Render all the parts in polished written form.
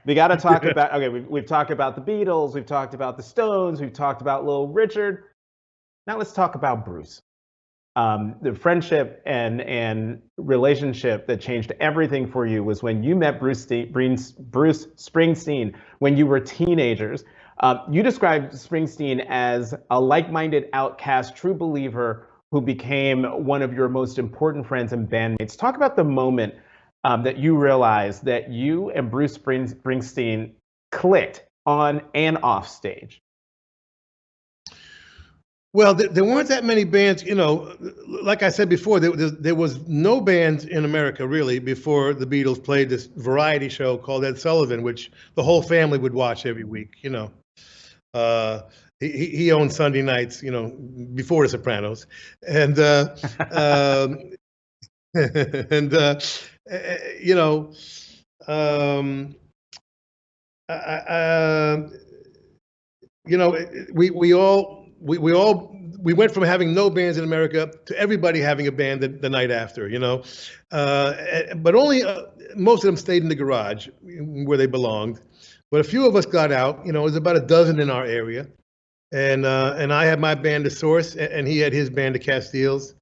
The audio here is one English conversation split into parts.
We got to talk about, okay, we've talked about the Beatles, we've talked about the Stones, we've talked about Little Richard. Now let's talk about Bruce. The friendship and relationship that changed everything for you was when you met Bruce Springsteen when you were teenagers. You described Springsteen as a like-minded outcast, true believer who became one of your most important friends and bandmates. Talk about the moment that you realized that you and Bruce Springsteen clicked on and off stage. Well, there weren't that many bands, like I said before, there was no bands in America really before the Beatles played this variety show called Ed Sullivan, which the whole family would watch every week, He owned Sunday nights, before The Sopranos. And, and you know, um, I, we went from having no bands in America to everybody having a band the night after, but only most of them stayed in the garage where they belonged. But a few of us got out. It was about a dozen in our area, and I had my band, The Source, and he had his band, The Castiles,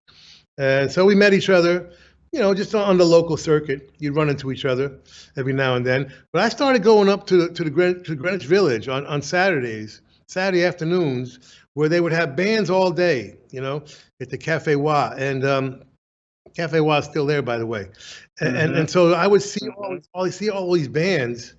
and so we met each other. Just on the local circuit, you'd run into each other every now and then. But I started going up to Greenwich Village on Saturday afternoons, where they would have bands all day, at the Cafe Wa. And Cafe Wa is still there, by the way. And so I would see all these bands,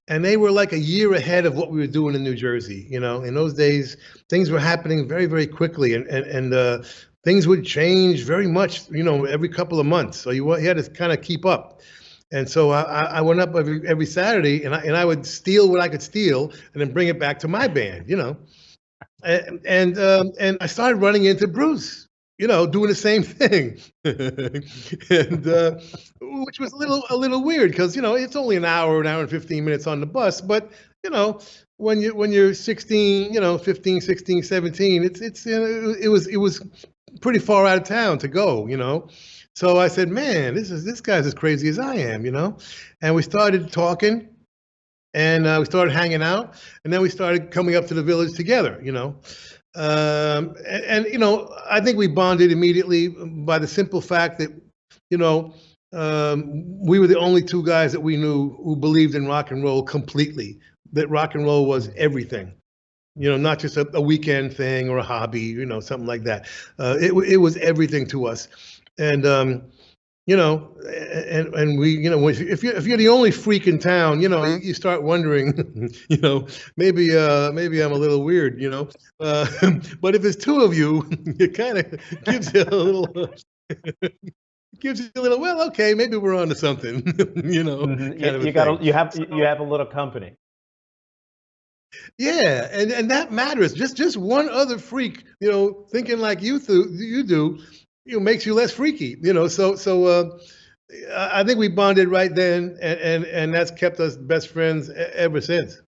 and they were like a year ahead of what we were doing in New Jersey. In those days, things were happening very, very quickly, and things would change very much, every couple of months. So you had to kind of keep up. And so I went up every Saturday, and I would steal what I could steal, and then bring it back to my band, And I started running into Bruce, doing the same thing, and which was a little weird because it's only an hour and 15 minutes on the bus, but when you're 16, 15, 16, 17, it was pretty far out of town to go, So I said, man, this guy's as crazy as I am, And we started talking, and we started hanging out, and then we started coming up to the village together, I think we bonded immediately by the simple fact that, we were the only two guys that we knew who believed in rock and roll completely, that rock and roll was everything. Not just a weekend thing or a hobby, something like that. It was everything to us. And, and we, if you're the only freak in town, you start wondering, maybe I'm a little weird, but if it's two of you, it kind of gives you a little, well, okay, maybe we're on to something, You have a little company. Yeah, and that matters. Just one other freak, thinking like you do, makes you less freaky. So I think we bonded right then, and that's kept us best friends ever since.